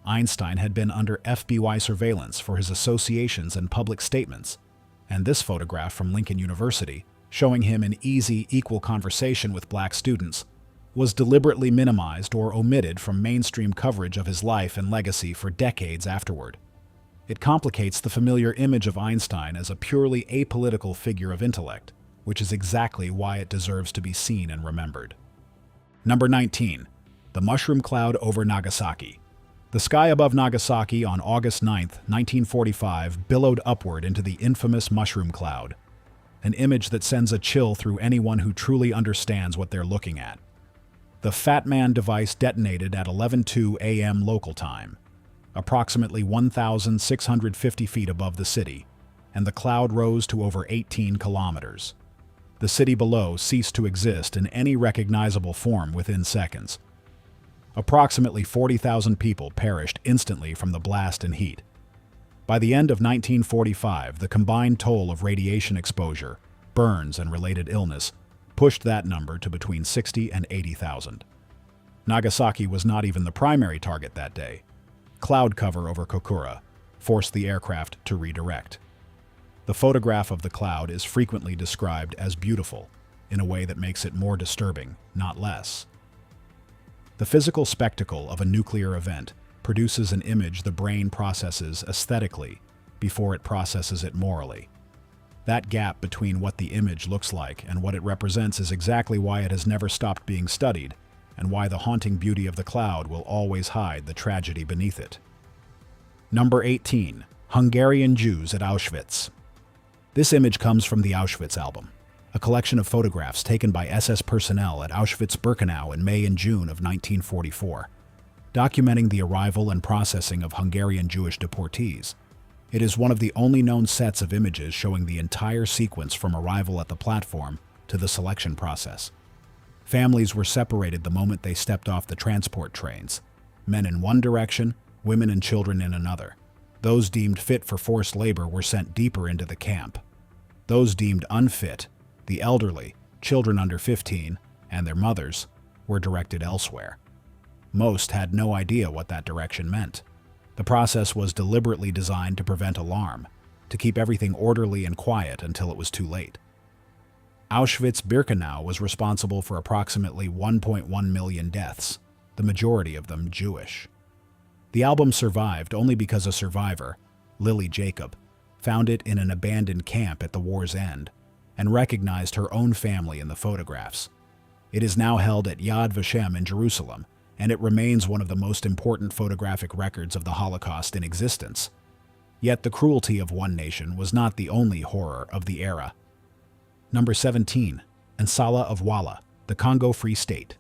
Speaker 1: Einstein had been under FBI surveillance for his associations and public statements, and this photograph from Lincoln University, showing him in easy, equal conversation with black students, was deliberately minimized or omitted from mainstream coverage of his life and legacy for decades afterward. It complicates the familiar image of Einstein as a purely apolitical figure of intellect, which is exactly why it deserves to be seen and remembered. Number 19. The mushroom cloud over Nagasaki. The sky above Nagasaki on August 9, 1945, billowed upward into the infamous mushroom cloud, an image that sends a chill through anyone who truly understands what they're looking at. The Fat Man device detonated at 11:02 a.m. local time, approximately 1,650 feet above the city, and the cloud rose to over 18 kilometers. The city below ceased to exist in any recognizable form within seconds. Approximately 40,000 people perished instantly from the blast and heat. By the end of 1945, the combined toll of radiation exposure, burns, and related illness pushed that number to between 60 and 80,000. Nagasaki was not even the primary target that day. Cloud cover over Kokura forced the aircraft to redirect. The photograph of the cloud is frequently described as beautiful, in a way that makes it more disturbing, not less. The physical spectacle of a nuclear event produces an image the brain processes aesthetically before it processes it morally. That gap between what the image looks like and what it represents is exactly why it has never stopped being studied, and why the haunting beauty of the cloud will always hide the tragedy beneath it. Number 18. Hungarian Jews at Auschwitz. This image comes from the Auschwitz album, a collection of photographs taken by SS personnel at Auschwitz-Birkenau in May and June of 1944, documenting the arrival and processing of Hungarian Jewish deportees. It is one of the only known sets of images showing the entire sequence from arrival at the platform to the selection process. Families were separated the moment they stepped off the transport trains, men in one direction, women and children in another. Those deemed fit for forced labor were sent deeper into the camp. Those deemed unfit, the elderly, children under 15, and their mothers, were directed elsewhere. Most had no idea what that direction meant. The process was deliberately designed to prevent alarm, to keep everything orderly and quiet until it was too late. Auschwitz-Birkenau was responsible for approximately 1.1 million deaths, the majority of them Jewish. The album survived only because a survivor, Lily Jacob, found it in an abandoned camp at the war's end and recognized her own family in the photographs. It is now held at Yad Vashem in Jerusalem, and it remains one of the most important photographic records of the Holocaust in existence. Yet the cruelty of one nation was not the only horror of the era. Number 17. Nsala of Walla, the Congo Free State.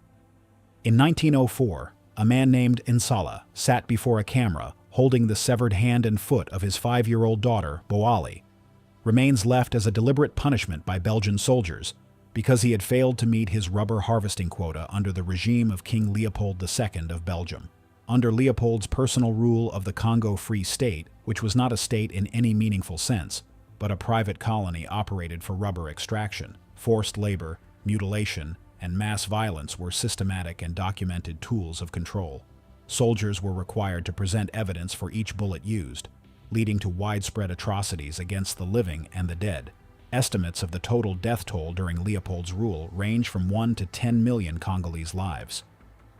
Speaker 1: In 1904, a man named Nsala sat before a camera holding the severed hand and foot of his 5-year-old daughter, Boali, remains left as a deliberate punishment by Belgian soldiers because he had failed to meet his rubber harvesting quota under the regime of King Leopold II of Belgium. Under Leopold's personal rule of the Congo Free State, which was not a state in any meaningful sense, but a private colony operated for rubber extraction, forced labor, mutilation, and mass violence were systematic and documented tools of control. Soldiers were required to present evidence for each bullet used, leading to widespread atrocities against the living and the dead. Estimates of the total death toll during Leopold's rule range from 1 to 10 million Congolese lives.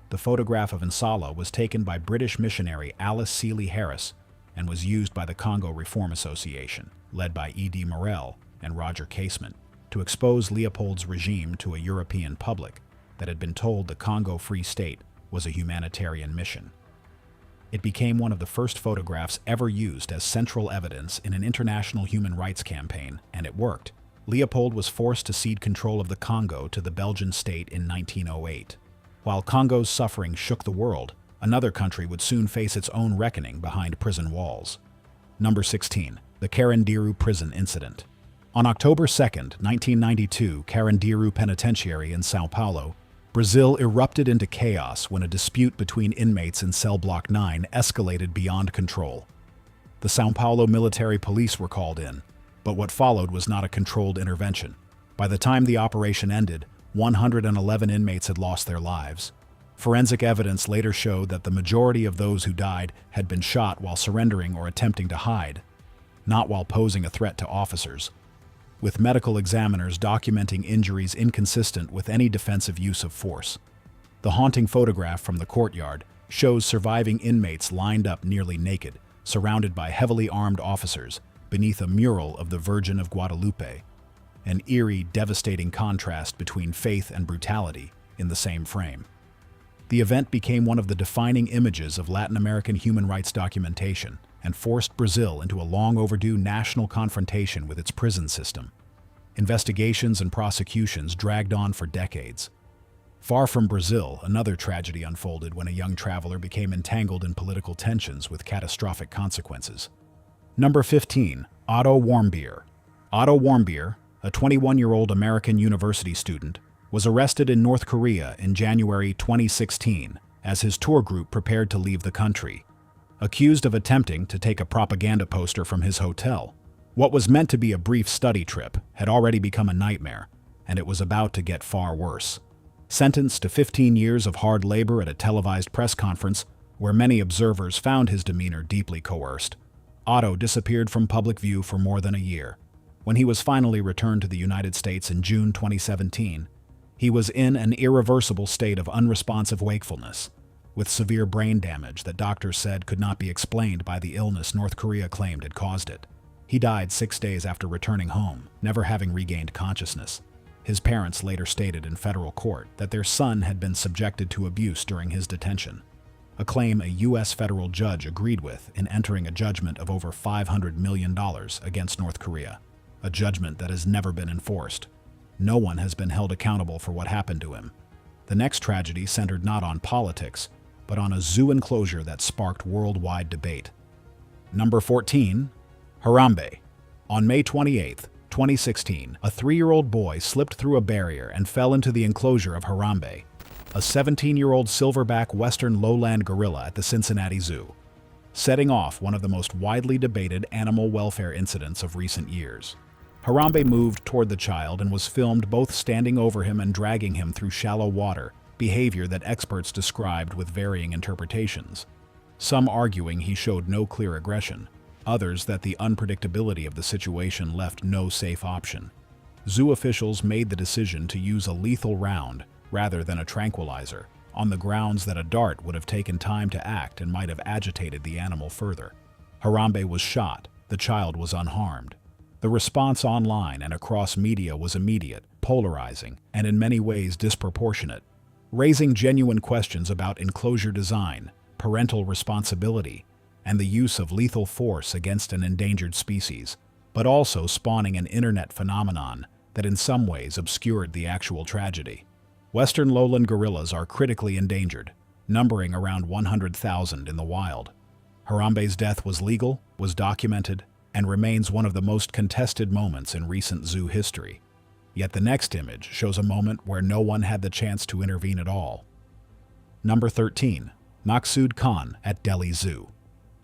Speaker 1: The photograph of Nsala was taken by British missionary Alice Seeley Harris and was used by the Congo Reform Association, led by E.D. Morel and Roger Casement, to expose Leopold's regime to a European public that had been told the Congo Free State was a humanitarian mission. It became one of the first photographs ever used as central evidence in an international human rights campaign, and it worked. Leopold was forced to cede control of the Congo to the Belgian state in 1908. While Congo's suffering shook the world, another country would soon face its own reckoning behind prison walls. Number 16. The Carandiru Prison Incident. On October 2, 1992, Carandiru Penitentiary in São Paulo, Brazil erupted into chaos when a dispute between inmates in Cell Block 9 escalated beyond control. The São Paulo military police were called in, but what followed was not a controlled intervention. By the time the operation ended, 111 inmates had lost their lives. Forensic evidence later showed that the majority of those who died had been shot while surrendering or attempting to hide, not while posing a threat to officers, with medical examiners documenting injuries inconsistent with any defensive use of force. The haunting photograph from the courtyard shows surviving inmates lined up nearly naked, surrounded by heavily armed officers, beneath a mural of the Virgin of Guadalupe, an eerie, devastating contrast between faith and brutality in the same frame. The event became one of the defining images of Latin American human rights documentation and forced Brazil into a long-overdue national confrontation with its prison system. Investigations and prosecutions dragged on for decades. Far from Brazil, another tragedy unfolded when a young traveler became entangled in political tensions with catastrophic consequences. Number 15. Otto Warmbier. Otto Warmbier, a 21-year-old American university student, was arrested in North Korea in January 2016 as his tour group prepared to leave the country. Accused of attempting to take a propaganda poster from his hotel, what was meant to be a brief study trip had already become a nightmare, and it was about to get far worse. Sentenced to 15 years of hard labor at a televised press conference where many observers found his demeanor deeply coerced, Otto disappeared from public view for more than a year. When he was finally returned to the United States in June 2017, he was in an irreversible state of unresponsive wakefulness, with severe brain damage that doctors said could not be explained by the illness North Korea claimed had caused it. He died 6 days after returning home, never having regained consciousness. His parents later stated in federal court that their son had been subjected to abuse during his detention, a claim a U.S. federal judge agreed with in entering a judgment of over $500 million against North Korea, a judgment that has never been enforced. No one has been held accountable for what happened to him. The next tragedy centered not on politics, but on a zoo enclosure that sparked worldwide debate. Number 14. Harambe. On May 28, 2016, a 3-year-old boy slipped through a barrier and fell into the enclosure of Harambe, a 17-year-old silverback western lowland gorilla at the Cincinnati Zoo, setting off one of the most widely debated animal welfare incidents of recent years. Harambe moved toward the child and was filmed both standing over him and dragging him through shallow water, behavior that experts described with varying interpretations. Some arguing he showed no clear aggression, others that the unpredictability of the situation left no safe option. Zoo officials made the decision to use a lethal round rather than a tranquilizer, on the grounds that a dart would have taken time to act and might have agitated the animal further. Harambe was shot. The child was unharmed. The response online and across media was immediate, polarizing, and in many ways disproportionate, raising genuine questions about enclosure design, parental responsibility, and the use of lethal force against an endangered species, but also spawning an internet phenomenon that in some ways obscured the actual tragedy. Western lowland gorillas are critically endangered, numbering around 100,000 in the wild. Harambe's death was legal, was documented, and remains one of the most contested moments in recent zoo history. Yet the next image shows a moment where no one had the chance to intervene at all. Number 13. Maksud Khan at Delhi Zoo.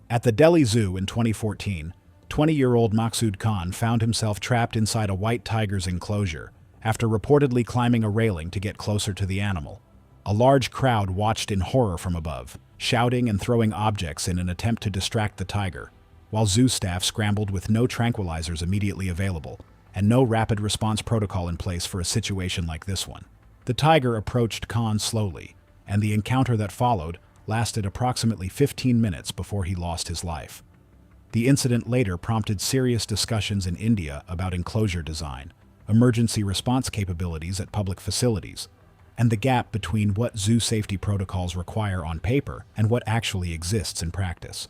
Speaker 1: At the Delhi Zoo in 2014, 20-year-old Maksud Khan found himself trapped inside a white tiger's enclosure after reportedly climbing a railing to get closer to the animal. A large crowd watched in horror from above, shouting and throwing objects in an attempt to distract the tiger, while zoo staff scrambled with no tranquilizers immediately available and no rapid response protocol in place for a situation like this one. The tiger approached Khan slowly, and the encounter that followed lasted approximately 15 minutes before he lost his life. The incident later prompted serious discussions in India about enclosure design, emergency response capabilities at public facilities, and the gap between what zoo safety protocols require on paper and what actually exists in practice.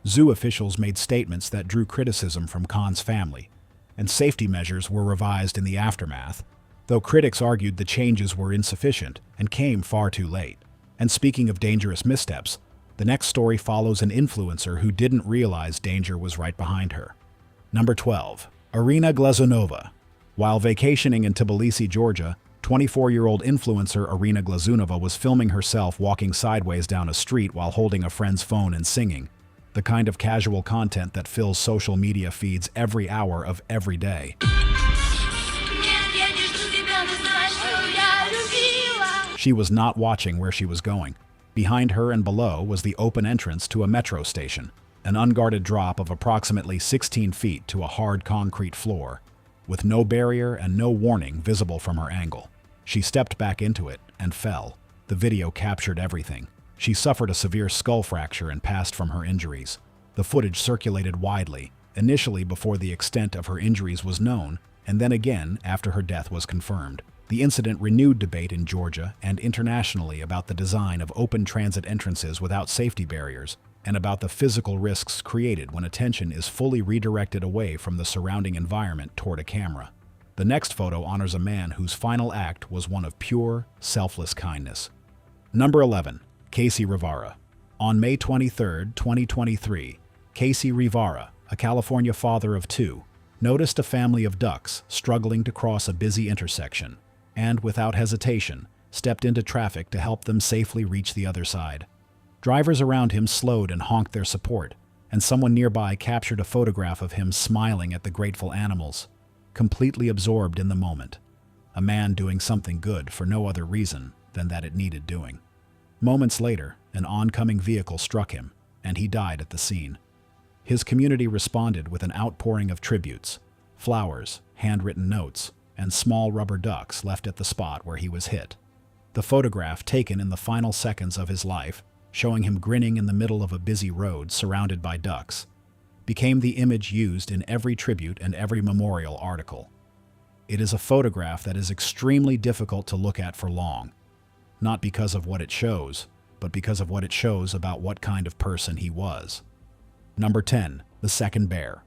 Speaker 1: Zoo officials made statements that drew criticism from Khan's family, and safety measures were revised in the aftermath, though critics argued the changes were insufficient and came far too late. And speaking of dangerous missteps, the next story follows an influencer who didn't realize danger was right behind her. Number 12. Irina Glazunova. While vacationing in Tbilisi, Georgia, 24-year-old influencer Irina Glazunova was filming herself walking sideways down a street while holding a friend's phone and singing, the kind of casual content that fills social media feeds every hour of every day. She was not watching where she was going. Behind her and below was the open entrance to a metro station, an unguarded drop of approximately 16 feet to a hard concrete floor, with no barrier and no warning visible from her angle. She stepped back into it and fell. The video captured everything. She suffered a severe skull fracture and passed from her injuries. The footage circulated widely, initially before the extent of her injuries was known, and then again after her death was confirmed. The incident renewed debate in Georgia and internationally about the design of open transit entrances without safety barriers, and about the physical risks created when attention is fully redirected away from the surrounding environment toward a camera. The next photo honors a man whose final act was one of pure, selfless kindness. Number 11. Casey Rivara. On May 23, 2023, Casey Rivara, a California father of two, noticed a family of ducks struggling to cross a busy intersection, and without hesitation, stepped into traffic to help them safely reach the other side. Drivers around him slowed and honked their support, and someone nearby captured a photograph of him smiling at the grateful animals, completely absorbed in the moment. A man doing something good for no other reason than that it needed doing. Moments later, an oncoming vehicle struck him, and he died at the scene. His community responded with an outpouring of tributes, flowers, handwritten notes, and small rubber ducks left at the spot where he was hit. The photograph, taken in the final seconds of his life, showing him grinning in the middle of a busy road surrounded by ducks, became the image used in every tribute and every memorial article. It is a photograph that is extremely difficult to look at for long, not because of what it shows, but because of what it shows about what kind of person he was. Number 10. The second bear.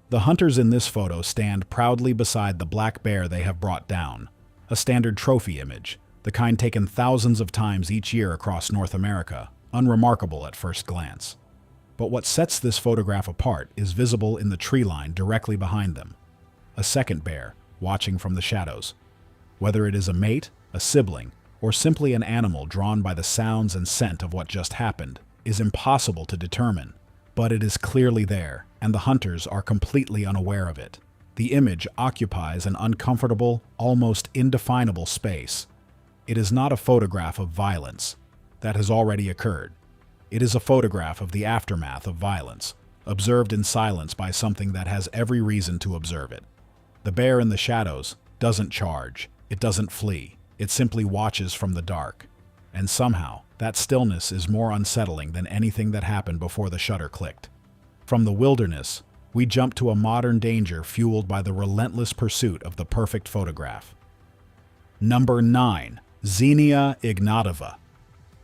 Speaker 1: The hunters in this photo stand proudly beside the black bear they have brought down, a standard trophy image, the kind taken thousands of times each year across North America, unremarkable at first glance. But what sets this photograph apart is visible in the tree line directly behind them. A second bear, watching from the shadows. Whether it is a mate, a sibling, or simply an animal drawn by the sounds and scent of what just happened, is impossible to determine. But it is clearly there, and the hunters are completely unaware of it. The image occupies an uncomfortable, almost indefinable space. It is not a photograph of violence. That has already occurred. It is a photograph of the aftermath of violence, observed in silence by something that has every reason to observe it. The bear in the shadows doesn't charge, it doesn't flee, it simply watches from the dark. And somehow, that stillness is more unsettling than anything that happened before the shutter clicked. From the wilderness, we jump to a modern danger fueled by the relentless pursuit of the perfect photograph. Number 9. Xenia Ignatova.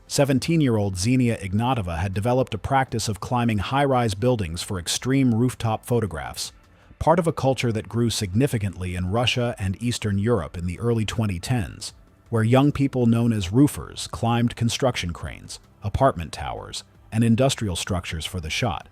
Speaker 1: 17-year-old Xenia Ignatova had developed a practice of climbing high-rise buildings for extreme rooftop photographs, part of a culture that grew significantly in Russia and Eastern Europe in the early 2010s, where young people known as roofers climbed construction cranes, apartment towers, and industrial structures for the shot,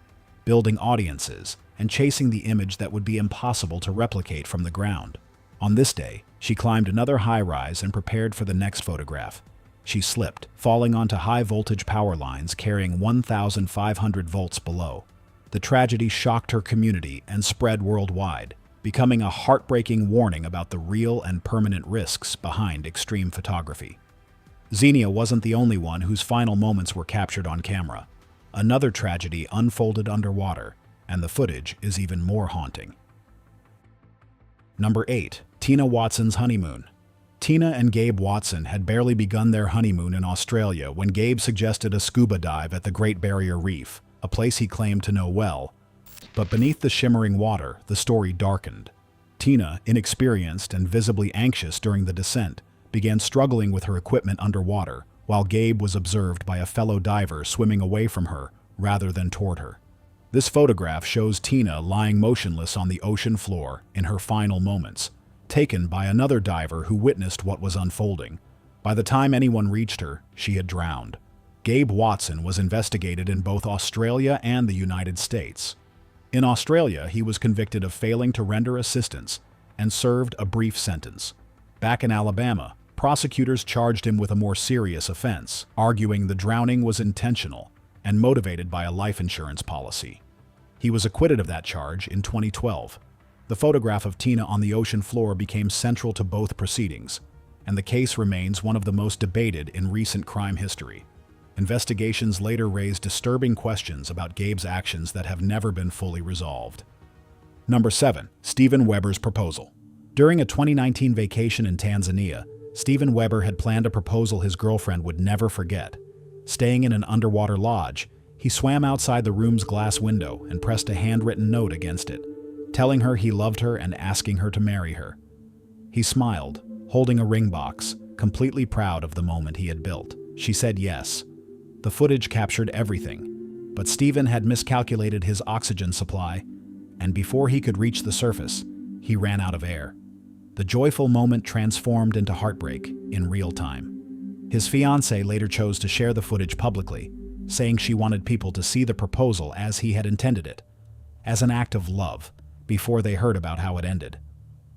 Speaker 1: building audiences and chasing the image that would be impossible to replicate from the ground. On this day, she climbed another high-rise and prepared for the next photograph. She slipped, falling onto high-voltage power lines carrying 1,500 volts below. The tragedy shocked her community and spread worldwide, becoming a heartbreaking warning about the real and permanent risks behind extreme photography. Xenia wasn't the only one whose final moments were captured on camera. Another tragedy unfolded underwater, and the footage is even more haunting. Number 8. Tina Watson's Honeymoon. Tina and Gabe Watson had barely begun their honeymoon in Australia when Gabe suggested a scuba dive at the Great Barrier Reef, a place he claimed to know well. But beneath the shimmering water, the story darkened. Tina, inexperienced and visibly anxious during the descent, began struggling with her equipment underwater, while Gabe was observed by a fellow diver swimming away from her rather than toward her. This photograph shows Tina lying motionless on the ocean floor in her final moments, taken by another diver who witnessed what was unfolding. By the time anyone reached her, she had drowned. Gabe Watson was investigated in both Australia and the United States. In Australia, he was convicted of failing to render assistance and served a brief sentence. Back in Alabama, prosecutors charged him with a more serious offense, arguing the drowning was intentional and motivated by a life insurance policy. He was acquitted of that charge in 2012. The photograph of Tina on the ocean floor became central to both proceedings, and the case remains one of the most debated in recent crime history. Investigations later raised disturbing questions about Gabe's actions that have never been fully resolved. Number 7. Steven Weber's proposal. During a 2019 vacation in Tanzania, Steven Weber had planned a proposal his girlfriend would never forget. Staying in an underwater lodge, he swam outside the room's glass window and pressed a handwritten note against it, telling her he loved her and asking her to marry her. He smiled, holding a ring box, completely proud of the moment he had built. She said yes. The footage captured everything, but Steven had miscalculated his oxygen supply, and before he could reach the surface, he ran out of air. The joyful moment transformed into heartbreak in real time. His fiancée later chose to share the footage publicly, saying she wanted people to see the proposal as he had intended it, as an act of love, before they heard about how it ended.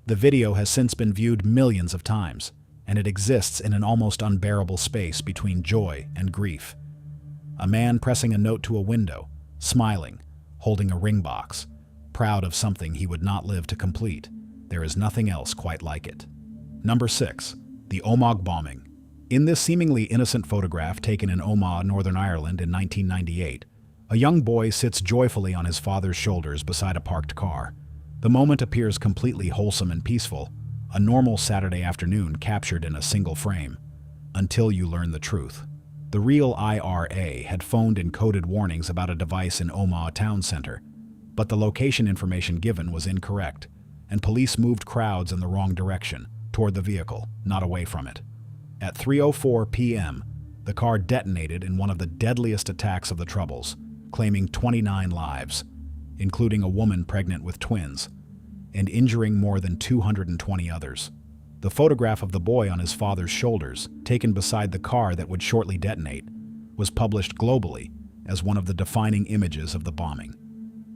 Speaker 1: The video has since been viewed millions of times, and it exists in an almost unbearable space between joy and grief. A man pressing a note to a window, smiling, holding a ring box, proud of something he would not live to complete. There is nothing else quite like it. Number 6. The Omagh bombing. In this seemingly innocent photograph taken in Omagh, Northern Ireland in 1998, a young boy sits joyfully on his father's shoulders beside a parked car. The moment appears completely wholesome and peaceful, a normal Saturday afternoon captured in a single frame, until you learn the truth. The real IRA had phoned in coded warnings about a device in Omagh town center, but the location information given was incorrect, and police moved crowds in the wrong direction, toward the vehicle, not away from it. At 3:04 p.m., the car detonated in one of the deadliest attacks of the Troubles, claiming 29 lives, including a woman pregnant with twins, and injuring more than 220 others. The photograph of the boy on his father's shoulders, taken beside the car that would shortly detonate, was published globally as one of the defining images of the bombing.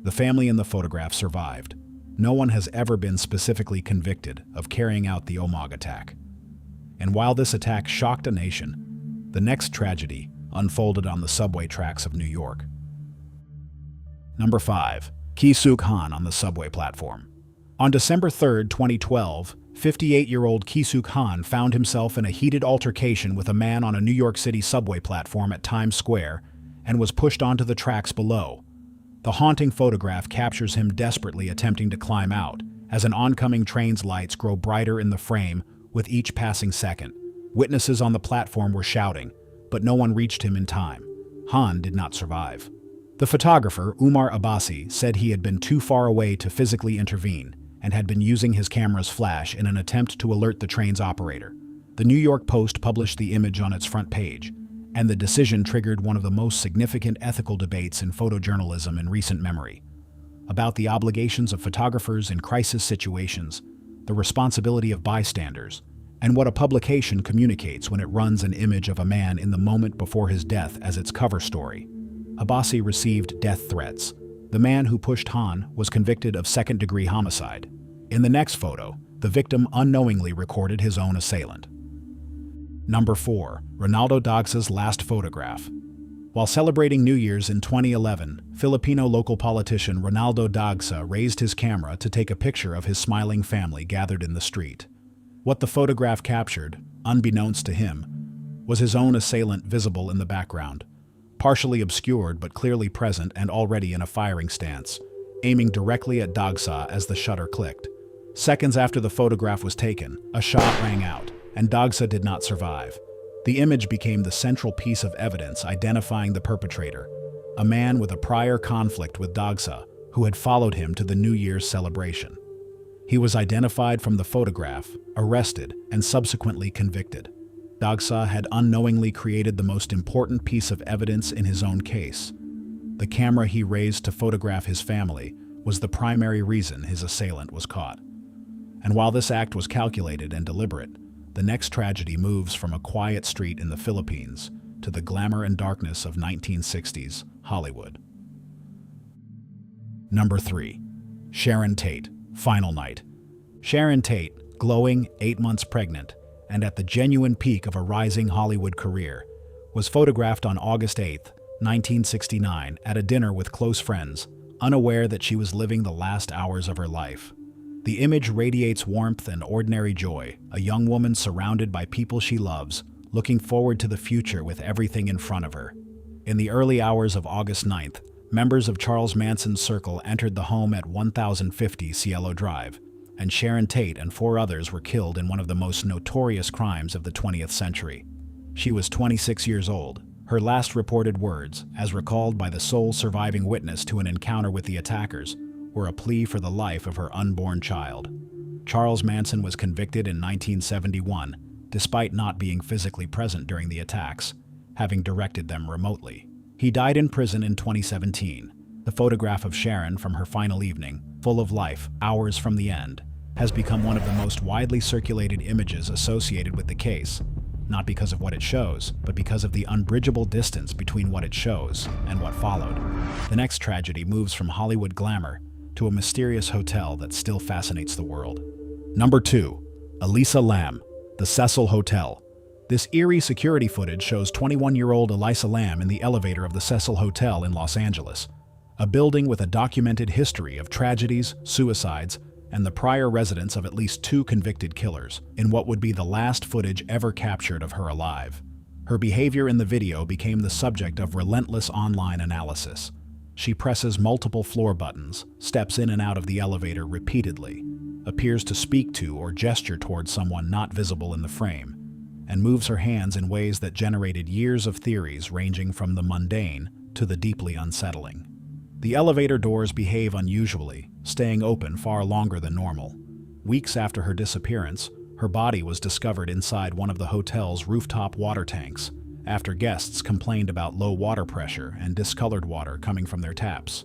Speaker 1: The family in the photograph survived. No one has ever been specifically convicted of carrying out the Omagh attack. And while this attack shocked a nation, the next tragedy unfolded on the subway tracks of New York. Number 5. Ki Suk Han on the subway platform. On December 3, 2012, 58-year-old Ki Suk Han found himself in a heated altercation with a man on a New York City subway platform at Times Square and was pushed onto the tracks below. The haunting photograph captures him desperately attempting to climb out, as an oncoming train's lights grow brighter in the frame with each passing second. Witnesses on the platform were shouting, but no one reached him in time. Han did not survive. The photographer, Umar Abbasi, said he had been too far away to physically intervene and had been using his camera's flash in an attempt to alert the train's operator. The New York Post published the image on its front page, and the decision triggered one of the most significant ethical debates in photojournalism in recent memory, about the obligations of photographers in crisis situations, the responsibility of bystanders, and what a publication communicates when it runs an image of a man in the moment before his death as its cover story. Abbasi received death threats. The man who pushed Han was convicted of second-degree homicide. In the next photo, the victim unknowingly recorded his own assailant. Number 4. Ronaldo Dagsa's last photograph. While celebrating New Year's in 2011, Filipino local politician Ronaldo Dagsa raised his camera to take a picture of his smiling family gathered in the street. What the photograph captured, unbeknownst to him, was his own assailant visible in the background, partially obscured but clearly present and already in a firing stance, aiming directly at Dagsa as the shutter clicked. Seconds after the photograph was taken, a shot rang out, and Dagsa did not survive. The image became the central piece of evidence identifying the perpetrator, a man with a prior conflict with Dagsa who had followed him to the New Year's celebration. He was identified from the photograph, arrested, and subsequently convicted. Dagsa had unknowingly created the most important piece of evidence in his own case. The camera he raised to photograph his family was the primary reason his assailant was caught. And while this act was calculated and deliberate, the next tragedy moves from a quiet street in the Philippines to the glamour and darkness of 1960s Hollywood. Number 3. Sharon Tate, Final Night. Sharon Tate, glowing, 8 months pregnant, and at the genuine peak of a rising Hollywood career, was photographed on August 8, 1969, at a dinner with close friends, unaware that she was living the last hours of her life. The image radiates warmth and ordinary joy, a young woman surrounded by people she loves, looking forward to the future with everything in front of her. In the early hours of August 9th, members of Charles Manson's circle entered the home at 1050 Cielo Drive, and Sharon Tate and 4 others were killed in one of the most notorious crimes of the 20th century. She was 26 years old. Her last reported words, as recalled by the sole surviving witness to an encounter with the attackers, were a plea for the life of her unborn child. Charles Manson was convicted in 1971, despite not being physically present during the attacks, having directed them remotely. He died in prison in 2017. The photograph of Sharon from her final evening, full of life, hours from the end, has become one of the most widely circulated images associated with the case, not because of what it shows, but because of the unbridgeable distance between what it shows and what followed. The next tragedy moves from Hollywood glamour to a mysterious hotel that still fascinates the world. Number 2. Elisa Lam, the Cecil Hotel. This eerie security footage shows 21-year-old Elisa Lam in the elevator of the Cecil Hotel in Los Angeles, a building with a documented history of tragedies, suicides, and the prior residence of at least 2 convicted killers, in what would be the last footage ever captured of her alive. Her behavior in the video became the subject of relentless online analysis. She presses multiple floor buttons, steps in and out of the elevator repeatedly, appears to speak to or gesture towards someone not visible in the frame, and moves her hands in ways that generated years of theories ranging from the mundane to the deeply unsettling. The elevator doors behave unusually, staying open far longer than normal. Weeks after her disappearance, her body was discovered inside one of the hotel's rooftop water tanks, after guests complained about low water pressure and discolored water coming from their taps.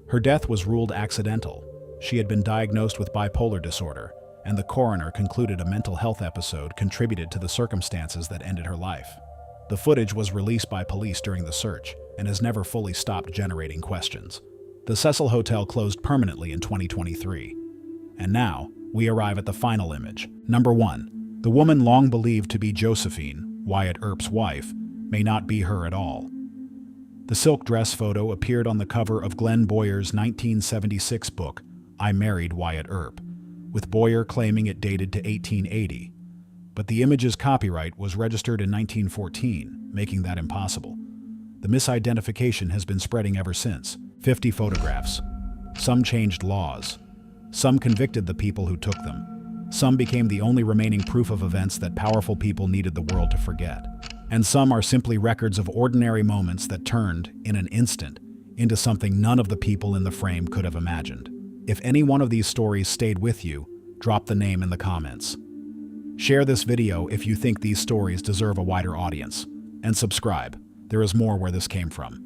Speaker 1: Her death was ruled accidental. She had been diagnosed with bipolar disorder, and the coroner concluded a mental health episode contributed to the circumstances that ended her life. The footage was released by police during the search and has never fully stopped generating questions. The Cecil Hotel closed permanently in 2023. And now, we arrive at the final image. Number 1. The woman long believed to be Josephine, Wyatt Earp's wife, may not be her at all. The silk dress photo appeared on the cover of Glenn Boyer's 1976 book, I Married Wyatt Earp, with Boyer claiming it dated to 1880. But the image's copyright was registered in 1914, making that impossible. The misidentification has been spreading ever since. 50 photographs. Some changed laws. Some convicted the people who took them. Some became the only remaining proof of events that powerful people needed the world to forget. And some are simply records of ordinary moments that turned, in an instant, into something none of the people in the frame could have imagined. If any one of these stories stayed with you, drop the name in the comments. Share this video if you think these stories deserve a wider audience. And subscribe. There is more where this came from.